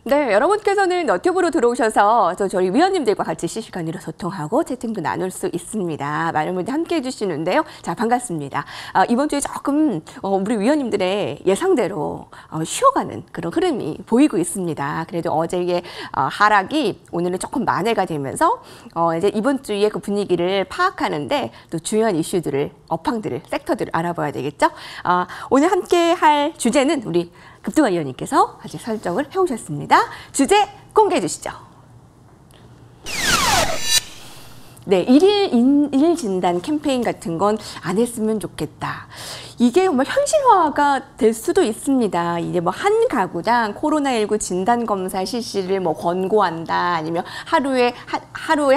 네, 여러분께서는 너튜브로 들어오셔서 저희 위원님들과 같이 실시간으로 소통하고 채팅도 나눌 수 있습니다. 많은 분들 함께 해주시는데요. 자, 반갑습니다. 이번 주에 조금 우리 위원님들의 예상대로 쉬어가는 그런 흐름이 보이고 있습니다. 그래도 어제의 하락이 오늘은 조금 만회가 되면서 이제 이번 주에 그 분위기를 파악하는데 또 중요한 이슈들을, 업황들을, 섹터들을 알아봐야 되겠죠. 오늘 함께 할 주제는 우리 급등화 위원님께서 아직 설정을 해오셨습니다. 주제 공개해 주시죠. 네, 일일 진단 캠페인 같은 건 안 했으면 좋겠다. 이게 정말 현실화가 될 수도 있습니다. 이제 뭐 한 가구당 코로나19 진단 검사 실시를 뭐 권고한다, 아니면 하루에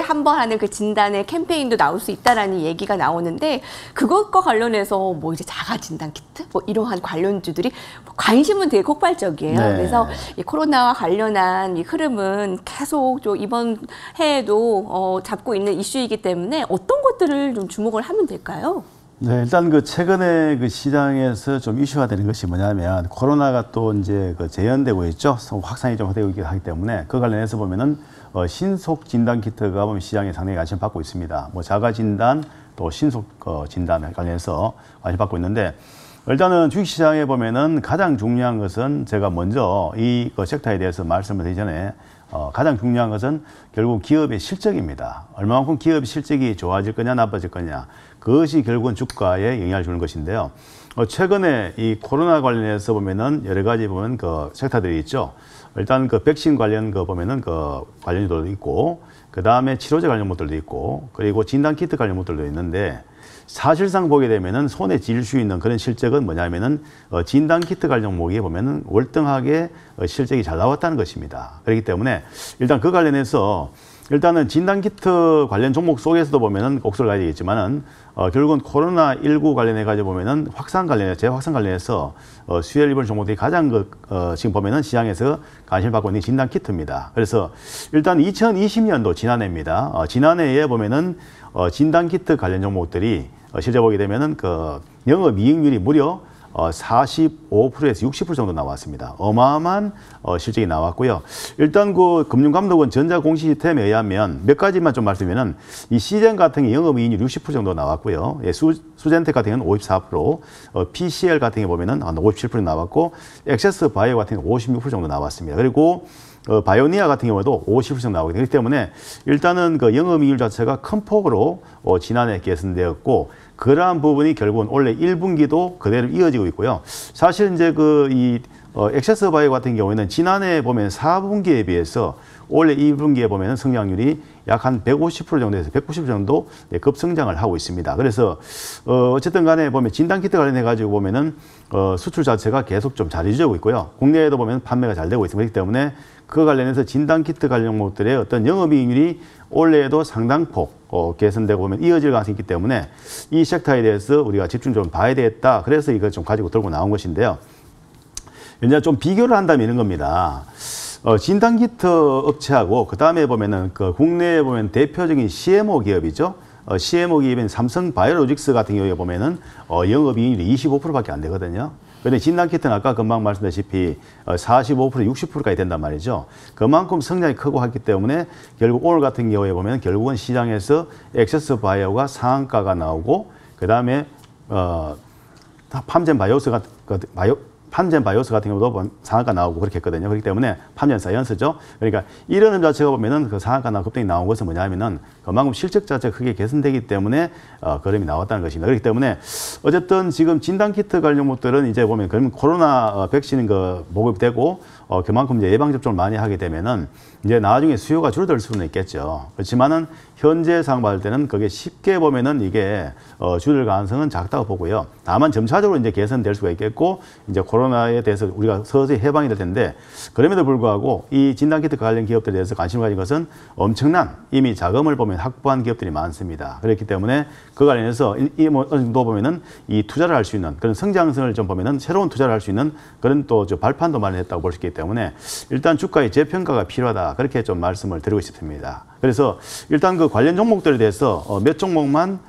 한 번 하는 그 진단의 캠페인도 나올 수 있다라는 얘기가 나오는데, 그것과 관련해서 뭐 이제 자가 진단 키트 뭐 이러한 관련주들이 관심은 되게 폭발적이에요. 네. 그래서 이 코로나와 관련한 이 흐름은 계속 좀 이번 해에도 잡고 있는 이슈이기 때문에 어떤 것들을 좀 주목을 하면 될까요? 네, 일단 그 최근에 그 시장에서 좀 이슈가 되는 것이 뭐냐면, 코로나가 또 이제 그 재현되고 있죠. 확산이 좀 되고 있기 하기 때문에 그 관련해서 보면은 신속 진단 키트가 보면 시장에 상당히 관심을 받고 있습니다. 뭐 자가 진단 또 신속 진단 관련해서 관심 받고 있는데, 일단은 주식시장에 보면은 가장 중요한 것은, 제가 먼저 이 섹터에 대해서 말씀을 드리기 전에 가장 중요한 것은 결국 기업의 실적입니다. 얼마만큼 기업의 실적이 좋아질 거냐 나빠질 거냐, 그것이 결국은 주가에 영향을 주는 것인데요. 최근에 이 코로나 관련해서 보면은 여러 가지 보면 그 섹터들이 있죠. 일단 그 백신 관련 거 보면은 그 관련주도 있고, 그 다음에 치료제 관련 것들도 있고, 그리고 진단 키트 관련 것들도 있는데, 사실상 보게 되면은 손에 쥘 수 있는 그런 실적은 뭐냐면은 진단 키트 관련 종목에 보면은 월등하게 실적이 잘 나왔다는 것입니다. 그렇기 때문에 일단 그 관련해서 일단은 진단 키트 관련 종목 속에서도 보면은 옥수를 가야 되겠지만은 결국은 코로나19 관련해 가지고 보면은 재확산 관련해서 수혜를 입은 종목들이 가장 지금 보면은 시장에서 관심을 받고 있는 진단 키트입니다. 그래서 일단 2020년도 지난해입니다. 지난해에 보면은 진단 키트 관련 종목들이 실제 보게 되면은 그 영업이익률이 무려 45%에서 60% 정도 나왔습니다. 어마어마한 실적이 나왔고요. 일단 그 금융감독원 전자공시시스템에 의하면 몇 가지만 좀 말씀드리면은, 이 시젠 같은 게 영업이익률 60% 정도 나왔고요. 예, 수젠텍 같은 경우는 54%, PCL 같은 게 보면은 한 57% 나왔고, 액세스 바이오 같은 경우 56% 정도 나왔습니다. 그리고 바이오니아 같은 경우도 50% 정도 나오기 때문에 일단은 그 영업이익률 자체가 큰 폭으로 지난해 개선되었고, 그러한 부분이 결국은 올해 1분기도 그대로 이어지고 있고요. 사실 이제 액세스 바이오 같은 경우에는 지난해 보면 4분기에 비해서 올해 2분기에 보면 성장률이 약 한 150% 정도에서 190% 정도 급성장을 하고 있습니다. 그래서 어쨌든 간에 보면 진단키트 관련해 가지고 보면은 수출 자체가 계속 좀 잘 유지되고 있고요. 국내에도 보면 판매가 잘 되고 있습니다. 그렇기 때문에 그 관련해서 진단키트 관련 종목들의 어떤 영업이익률이 올해에도 상당폭 개선되고 보면 이어질 가능성이 있기 때문에 이 섹터에 대해서 우리가 집중 좀 봐야 되겠다. 그래서 이걸 좀 가지고 들고 나온 것인데요. 이제 좀 비교를 한다면 이런 겁니다. 진단키트 업체하고 그 다음에 보면은 그 국내에 보면 대표적인 CMO 기업이죠. CMO 기업인 삼성바이오로직스 같은 경우에 보면은 영업이익률이 25%밖에 안 되거든요. 그런데 진단키트는 아까 금방 말씀드렸다시피 45%, 60%까지 된단 말이죠. 그만큼 성장이 크고 하기 때문에 결국 오늘 같은 경우에 보면 결국은 시장에서 액세스 바이오가 상한가가 나오고, 그 다음에 팜젠 바이오스 같은 경우도 상한가 나오고 그렇게 했거든요. 그렇기 때문에 팜젠 사이언스죠. 그러니까 이런 점 자체가 보면은 그 상한가나 급등이 나온 것은 뭐냐면은 그만큼 실적 자체가 크게 개선되기 때문에 그림이 나왔다는 것입니다. 그렇기 때문에 어쨌든 지금 진단키트 관련 것들은 이제 보면 그러면 코로나 백신 보급되고 그만큼 이제 예방접종을 많이 하게 되면은 이제 나중에 수요가 줄어들 수는 있겠죠. 그렇지만은 현재 상황 봤을 때는 그게 쉽게 보면은 이게 줄을 가능성은 작다고 보고요. 다만 점차적으로 이제 개선될 수가 있겠고, 이제 코로나에 대해서 우리가 서서히 해방이 될 텐데, 그럼에도 불구하고 이 진단키트 관련 기업들에 대해서 관심을 가진 것은 엄청난 이미 자금을 보면 확보한 기업들이 많습니다. 그렇기 때문에 그 관련해서 어느 정도 보면은 이 투자를 할 수 있는 그런 성장성을 좀 보면은 새로운 투자를 할 수 있는 그런 또 발판도 마련했다고 볼 수 있기 때문에 일단 주가의 재평가가 필요하다. 그렇게 좀 말씀을 드리고 싶습니다. 그래서 일단 그 관련 종목들에 대해서 몇 종목만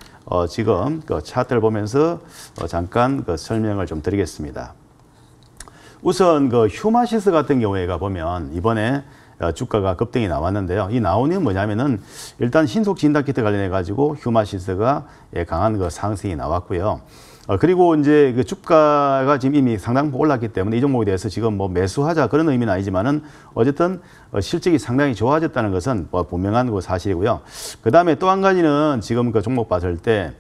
지금 그 차트를 보면서 잠깐 설명을 좀 드리겠습니다. 우선 그 휴마시스 같은 경우에가 보면 이번에 주가가 급등이 나왔는데요. 이 나온 이유는 뭐냐면은 일단 신속 진단 키트 관련해 가지고 휴마시스가 강한 그 상승이 나왔고요. 그리고 이제 그 주가가 지금 이미 상당 부분 올랐기 때문에 이 종목에 대해서 지금 뭐 매수하자 그런 의미는 아니지만은 어쨌든 실적이 상당히 좋아졌다는 것은 뭐 분명한 그 사실이고요. 그 다음에 또 한 가지는 지금 그 종목 봤을 때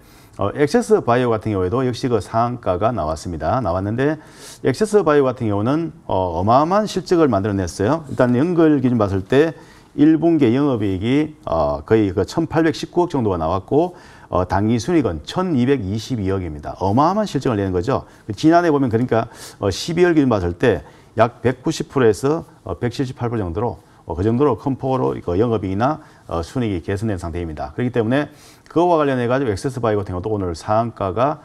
액세스 바이오 같은 경우에도 역시 그 상한가가 나왔는데 액세스 바이오 같은 경우는 어마어마한 실적을 만들어냈어요. 일단 연결 기준 봤을 때 1분기 영업이익이 거의 그 1,819억 정도가 나왔고 당기 순이익은 1,222억입니다. 어마어마한 실적을 내는 거죠. 지난해 보면 그러니까 12월 기준 봤을 때 약 190%에서 178% 정도로 그 정도로 큰 폭으로 영업이익이나 순이익이 개선된 상태입니다. 그렇기 때문에 그거와 관련해 가지고 액세스 바이오 같은 경우도 오늘 상한가가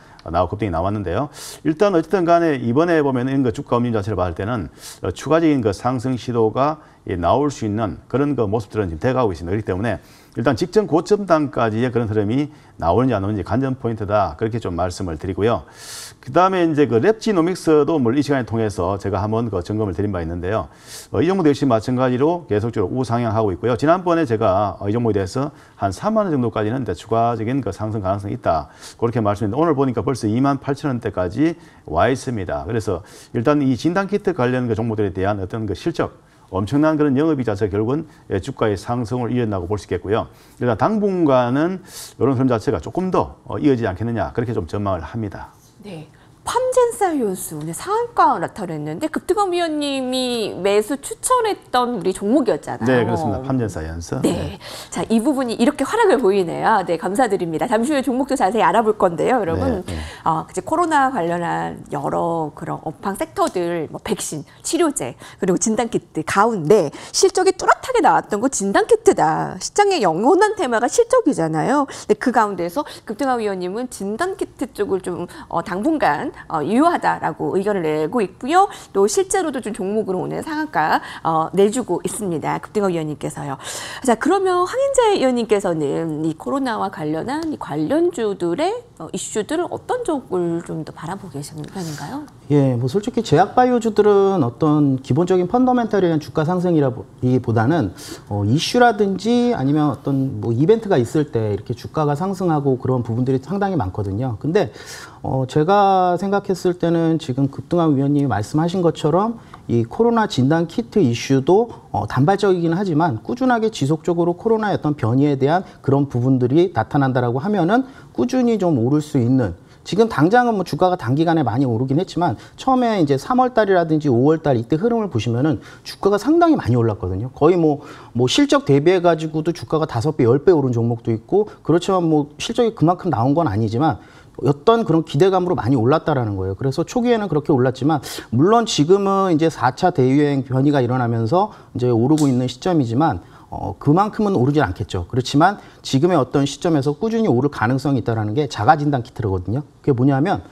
급등이 나왔는데요. 일단 어쨌든 간에 이번에 보면 이런 그 주가 움직임 자체를 봤을 때는 추가적인 그 상승 시도가 나올 수 있는 그런 그 모습들은 지금 돼가고 있습니다. 그렇기 때문에 일단 직전 고점 단까지의 그런 흐름이 나오는지 안 나오는지 관전 포인트다. 그렇게 좀 말씀을 드리고요. 그 다음에 이제 그 랩지노믹스도 이 시간에 통해서 제가 한번 그 점검을 드린 바 있는데요. 이 종목도 역시 마찬가지로 계속적으로 우상향하고 있고요. 지난번에 제가 이 종목에 대해서 한 3만 원 정도까지는 추가적인 그 상승 가능성이 있다. 그렇게 말씀드렸는데 오늘 보니까 벌써 28,000원대까지 와 있습니다. 그래서 일단 이 진단키트 관련 그 종목들에 대한 어떤 그 실적 엄청난 그런 영업이익 자체가 결국은 주가의 상승을 이어나고 볼 수 있겠고요. 일단 당분간은 이런 흐름 자체가 조금 더 이어지지 않겠느냐 그렇게 좀 전망을 합니다. 네. 팜젠사이언스 오늘 상한가 나타냈는데 급등한 위원님이 매수 추천했던 우리 종목이었잖아요. 네, 그렇습니다. 팜젠사이언스. 네. 자, 이 부분이 이렇게 활약을 보이네요. 네, 감사드립니다. 잠시 후에 종목도 자세히 알아볼 건데요, 여러분. 네, 네. 이제 코로나 관련한 여러 그런 업황 섹터들, 뭐 백신, 치료제, 그리고 진단키트 가운데 실적이 뚜렷하게 나왔던 거 진단키트다. 시장의 영원한 테마가 실적이잖아요. 근데 그 가운데서 급등한 위원님은 진단키트 쪽을 좀 당분간 유효하다라고 의견을 내고 있고요. 또 실제로도 좀 종목으로 오늘 상한가 내주고 있습니다. 급등한 위원님께서요. 자, 그러면 황인재 위원님께서는 이 코로나와 관련한 이 관련주들의 이슈들을 어떤 쪽을 좀 더 바라보고 계시는 편인가요? 예, 뭐 솔직히 제약바이오주들은 어떤 기본적인 펀더멘털에 대한 주가 상승이라기보다는 이슈라든지 아니면 어떤 뭐 이벤트가 있을 때 이렇게 주가가 상승하고 그런 부분들이 상당히 많거든요. 근데 제가 생각했을 때는 지금 급등한 위원님이 말씀하신 것처럼 이 코로나 진단 키트 이슈도 단발적이긴 하지만 꾸준하게 지속적으로 코로나의 어떤 변이에 대한 그런 부분들이 나타난다라고 하면은 꾸준히 좀 오를 수 있는, 지금 당장은 뭐 주가가 단기간에 많이 오르긴 했지만 처음에 이제 3월 달이라든지 5월 달 이때 흐름을 보시면은 주가가 상당히 많이 올랐거든요. 거의 뭐 실적 대비해 가지고도 주가가 5배, 10배 오른 종목도 있고, 그렇지만 뭐 실적이 그만큼 나온 건 아니지만 어떤 그런 기대감으로 많이 올랐다라는 거예요. 그래서 초기에는 그렇게 올랐지만, 물론 지금은 이제 4차 대유행 변이가 일어나면서 이제 오르고 있는 시점이지만 그만큼은 오르질 않겠죠. 그렇지만 지금의 어떤 시점에서 꾸준히 오를 가능성이 있다라는 게 자가 진단 키트거든요. 그게 뭐냐면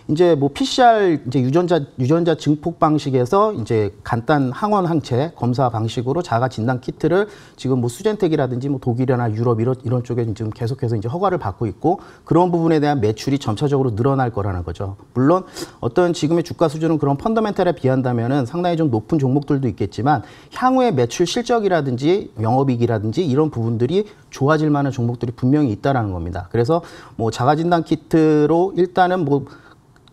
이제 뭐 PCR 이제 유전자 증폭 방식에서 이제 간단 항원 항체 검사 방식으로 자가 진단 키트를 지금 뭐 수젠텍이라든지 뭐 독일이나 유럽 이런 쪽에 지금 계속해서 이제 허가를 받고 있고, 그런 부분에 대한 매출이 점차적으로 늘어날 거라는 거죠. 물론 어떤 지금의 주가 수준은 그런 펀더멘털에 비한다면은 상당히 좀 높은 종목들도 있겠지만 향후의 매출 실적이라든지 영업이익이라든지 이런 부분들이 좋아질 만한 종목들이 분명히 있다라는 겁니다. 그래서 뭐 자가 진단 키트로 일단은 뭐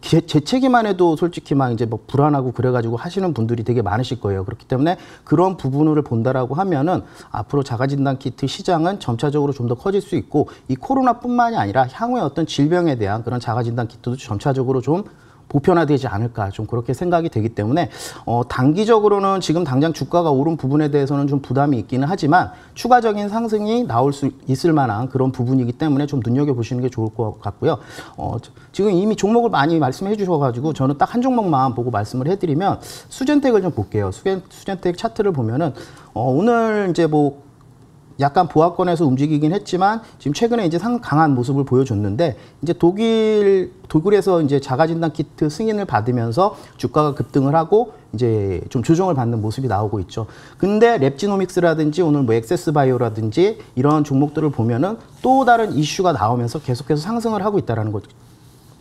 재채기만 해도 솔직히 막 이제 뭐 불안하고 그래가지고 하시는 분들이 되게 많으실 거예요. 그렇기 때문에 그런 부분을 본다라고 하면은 앞으로 자가진단 키트 시장은 점차적으로 좀 더 커질 수 있고, 이 코로나뿐만이 아니라 향후에 어떤 질병에 대한 그런 자가진단 키트도 점차적으로 좀 보편화되지 않을까, 좀 그렇게 생각이 되기 때문에 단기적으로는 지금 당장 주가가 오른 부분에 대해서는 좀 부담이 있기는 하지만 추가적인 상승이 나올 수 있을 만한 그런 부분이기 때문에 좀 눈여겨보시는 게 좋을 것 같고요. 지금 이미 종목을 많이 말씀해 주셔가지고 저는 딱 한 종목만 보고 말씀을 해드리면 수젠텍을 좀 볼게요. 수젠텍 차트를 보면은 오늘 이제 뭐 약간 보합권에서 움직이긴 했지만 지금 최근에 이제 강한 모습을 보여줬는데, 이제 독일에서 이제 자가진단 키트 승인을 받으면서 주가가 급등을 하고 이제 좀 조정을 받는 모습이 나오고 있죠. 근데 랩지노믹스라든지 오늘 뭐 액세스 바이오라든지 이런 종목들을 보면은 또 다른 이슈가 나오면서 계속해서 상승을 하고 있다라는 거죠.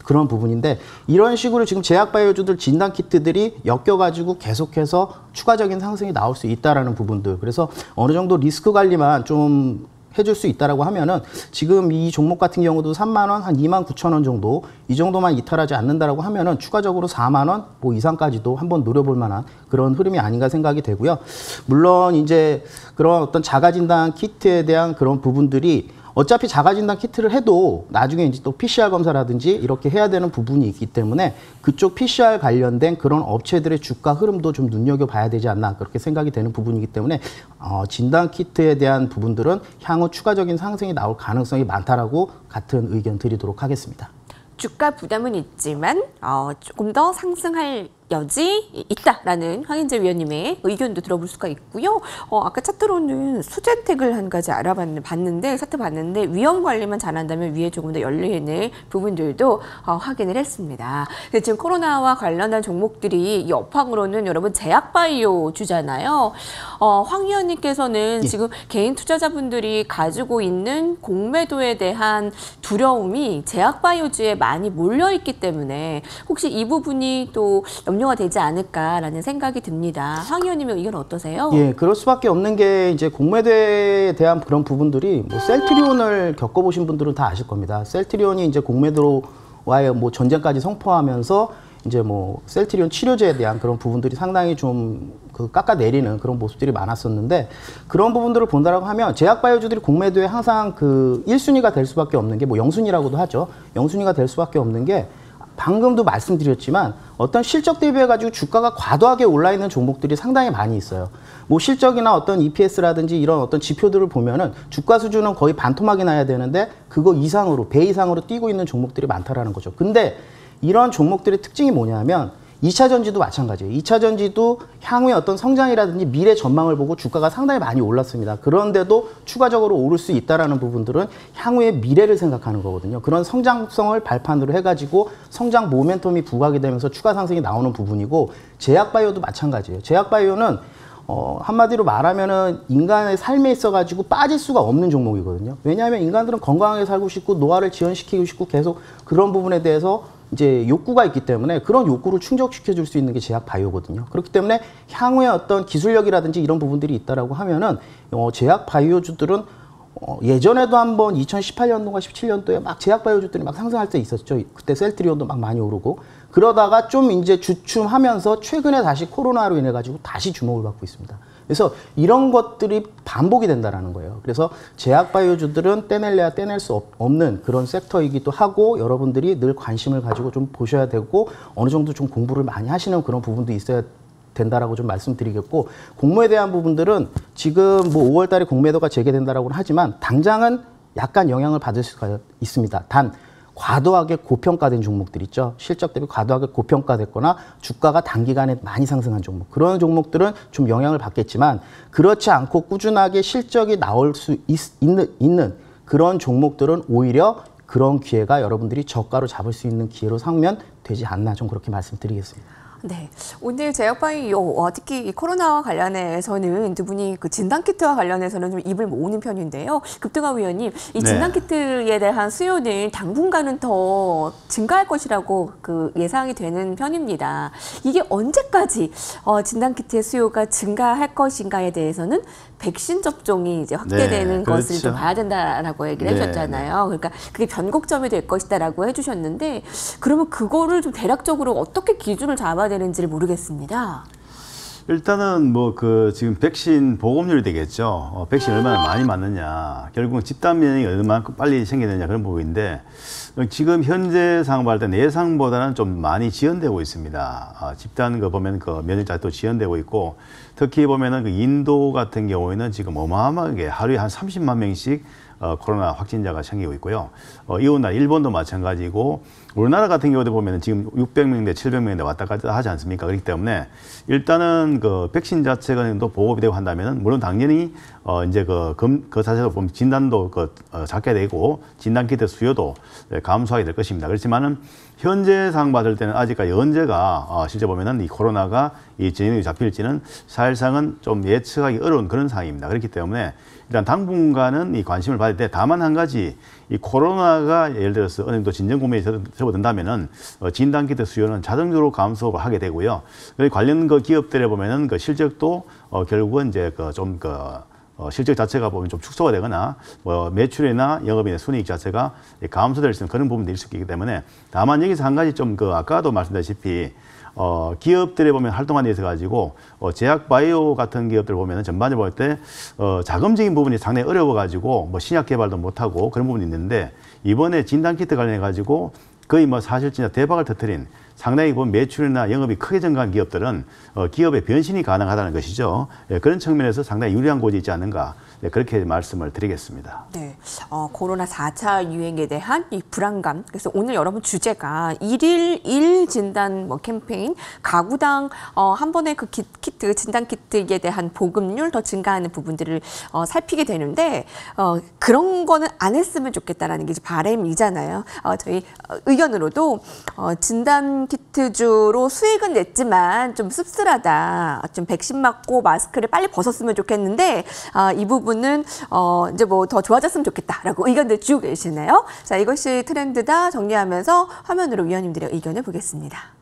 그런 부분인데 이런 식으로 지금 제약바이오주들 진단키트들이 엮여가지고 계속해서 추가적인 상승이 나올 수 있다라는 부분들. 그래서 어느 정도 리스크 관리만 좀 해줄 수 있다라고 하면은 지금 이 종목 같은 경우도 3만 원, 한 2만 9천 원 정도 이 정도만 이탈하지 않는다라고 하면은 추가적으로 4만 원 뭐 이상까지도 한번 노려볼 만한 그런 흐름이 아닌가 생각이 되고요. 물론 이제 그런 어떤 자가진단 키트에 대한 그런 부분들이 어차피 자가진단 키트를 해도 나중에 이제 또 PCR 검사라든지 이렇게 해야 되는 부분이 있기 때문에 그쪽 PCR 관련된 그런 업체들의 주가 흐름도 좀 눈여겨봐야 되지 않나 그렇게 생각이 되는 부분이기 때문에 진단 키트에 대한 부분들은 향후 추가적인 상승이 나올 가능성이 많다라고 같은 의견 드리도록 하겠습니다. 주가 부담은 있지만 조금 더 상승할 여지 있다라는 황인재 위원님의 의견도 들어볼 수가 있고요. 아까 차트로는 수제택을 한 가지 알아봤는데 차트 봤는데 위험 관리만 잘한다면 위에 조금 더 열리는 부분들도 확인을 했습니다. 지금 코로나와 관련한 종목들이 이 업황으로는 여러분 제약바이오 주잖아요. 황 위원님께서는 예. 지금 개인 투자자분들이 가지고 있는 공매도에 대한 두려움이 제약바이오주에 많이 몰려있기 때문에 혹시 이 부분이 또 염려가 되지 않을까라는 생각이 듭니다. 황 의원님의 의견 어떠세요? 예, 그럴 수밖에 없는 게 이제 공매도에 대한 그런 부분들이 뭐 셀트리온을 겪어보신 분들은 다 아실 겁니다. 셀트리온이 이제 공매도와의 뭐 전쟁까지 선포하면서 이제 뭐 셀트리온 치료제에 대한 그런 부분들이 상당히 좀 그 깎아내리는 그런 모습들이 많았었는데 그런 부분들을 본다라고 하면 제약바이오주들이 공매도에 항상 그 1순위가 될 수밖에 없는 게 뭐 영순위라고도 하죠. 영순위가 될 수밖에 없는 게 방금도 말씀드렸지만 어떤 실적 대비해가지고 주가가 과도하게 올라 있는 종목들이 상당히 많이 있어요. 뭐 실적이나 어떤 EPS라든지 이런 어떤 지표들을 보면은 주가 수준은 거의 반토막이 나야 되는데 그거 이상으로, 배 이상으로 뛰고 있는 종목들이 많다라는 거죠. 근데 이런 종목들의 특징이 뭐냐면 2차 전지도 마찬가지예요. 2차 전지도 향후의 어떤 성장이라든지 미래 전망을 보고 주가가 상당히 많이 올랐습니다. 그런데도 추가적으로 오를 수 있다는 부분들은 향후의 미래를 생각하는 거거든요. 그런 성장성을 발판으로 해가지고 성장 모멘텀이 부각이 되면서 추가 상승이 나오는 부분이고 제약바이오도 마찬가지예요. 제약바이오는 한마디로 말하면은 인간의 삶에 있어가지고 빠질 수가 없는 종목이거든요. 왜냐하면 인간들은 건강하게 살고 싶고 노화를 지연시키고 싶고 계속 그런 부분에 대해서 이제 욕구가 있기 때문에 그런 욕구를 충족시켜 줄 수 있는 게 제약 바이오거든요. 그렇기 때문에 향후에 어떤 기술력이라든지 이런 부분들이 있다라고 하면은 제약 바이오주들은 예전에도 한번 2018년도가 17년도에 막 제약 바이오주들이 막 상승할 때 있었죠. 그때 셀트리온도 막 많이 오르고 그러다가 좀 이제 주춤하면서 최근에 다시 코로나로 인해 가지고 다시 주목을 받고 있습니다. 그래서 이런 것들이 반복이 된다라는 거예요. 그래서 제약바이오주들은 떼낼래야 떼낼 수 없는 그런 섹터이기도 하고 여러분들이 늘 관심을 가지고 좀 보셔야 되고 어느 정도 좀 공부를 많이 하시는 그런 부분도 있어야 된다라고 좀 말씀드리겠고 공모에 대한 부분들은 지금 뭐 5월 달에 공매도가 재개된다라고는 하지만 당장은 약간 영향을 받을 수가 있습니다. 단 과도하게 고평가된 종목들 있죠. 실적 대비 과도하게 고평가됐거나 주가가 단기간에 많이 상승한 종목. 그런 종목들은 좀 영향을 받겠지만 그렇지 않고 꾸준하게 실적이 나올 수 있는 그런 종목들은 오히려 그런 기회가 여러분들이 저가로 잡을 수 있는 기회로 삼으면 되지 않나 좀 그렇게 말씀드리겠습니다. 네, 오늘 제약바이오 특히 이 코로나와 관련해서는 두 분이 그 진단키트와 관련해서는 좀 입을 모으는 편인데요. 급등하 위원님, 이 진단키트에 대한 수요는 당분간은 더 증가할 것이라고 그 예상이 되는 편입니다. 이게 언제까지 진단키트의 수요가 증가할 것인가에 대해서는 백신 접종이 이제 확대되는 것을 좀 봐야 된다라고 얘기를 해주셨잖아요. 그러니까 그게 변곡점이 될 것이다라고 해주셨는데 그러면 그거를 좀 대략적으로 어떻게 기준을 잡아야 되는지를 모르겠습니다. 일단은 뭐 그 지금 백신 보급률이 되겠죠. 백신 얼마나 많이 맞느냐. 결국은 집단 면역이 얼마만큼 빨리 생기느냐 그런 부분인데 지금 현재 상황 볼 때 예상보다는 좀 많이 지연되고 있습니다. 집단 거 보면 그 면역자가 또 지연되고 있고 특히 보면은 그 인도 같은 경우에는 지금 어마어마하게 하루에 한 30만 명씩 코로나 확진자가 생기고 있고요. 이웃나라 일본도 마찬가지고 우리나라 같은 경우도 보면 지금 600명대, 700명대 왔다 갔다 하지 않습니까? 그렇기 때문에 일단은 그 백신 자체가 또 보급이 되고 한다면은 물론 당연히 이제 그 자체로 보면 진단도 작게 되고 진단키트 수요도 감소하게 될 것입니다. 그렇지만은 현재 상황 받을 때는 아직까지 언제가 실제 보면은 이 코로나가 이 진행이 잡힐지는 사실상은 좀 예측하기 어려운 그런 상황입니다. 그렇기 때문에 일단 당분간은 이 관심을 나가야 돼. 다만 한 가지 이 코로나가 예를 들어서 어느 정도 진정 국면에 접어든다면은 진단키트 수요는 자동적으로 감소하게 되고요. 관련 그 기업들에 보면은 그 실적도 결국은 이제 실적 자체가 보면 좀 축소가 되거나 뭐 매출이나 영업인의 순이익 자체가 감소될 수 있는 그런 부분들이 있을 수 있기 때문에 다만 여기서 한 가지 좀 아까도 말씀드렸다시피 기업들에 보면 활동안에 있어 가지고 제약 바이오 같은 기업들 보면은 전반적으로 볼 때 자금적인 부분이 상당히 어려워 가지고 뭐 신약 개발도 못 하고 그런 부분이 있는데 이번에 진단키트 관련해 가지고 거의 뭐 사실 진짜 대박을 터뜨린 상당히 보면 매출이나 영업이 크게 증가한 기업들은 기업의 변신이 가능하다는 것이죠. 예, 그런 측면에서 상당히 유리한 곳이 있지 않는가 그렇게 말씀을 드리겠습니다. 네, 코로나 4차 유행에 대한 이 불안감. 그래서 오늘 여러분 주제가 1일 1 진단 캠페인, 가구당 한 번에 그 키트, 진단 키트에 대한 보급률 더 증가하는 부분들을 살피게 되는데 그런 거는 안 했으면 좋겠다라는 게 이제 바람이잖아요. 저희 의견으로도 진단 키트주로 수익은 냈지만 좀 씁쓸하다. 좀 백신 맞고 마스크를 빨리 벗었으면 좋겠는데 이 부분은 이제 뭐 더 좋아졌으면 좋겠다라고 의견들 주고 계시네요. 자, 이것이 트렌드다 정리하면서 화면으로 위원님들의 의견을 보겠습니다.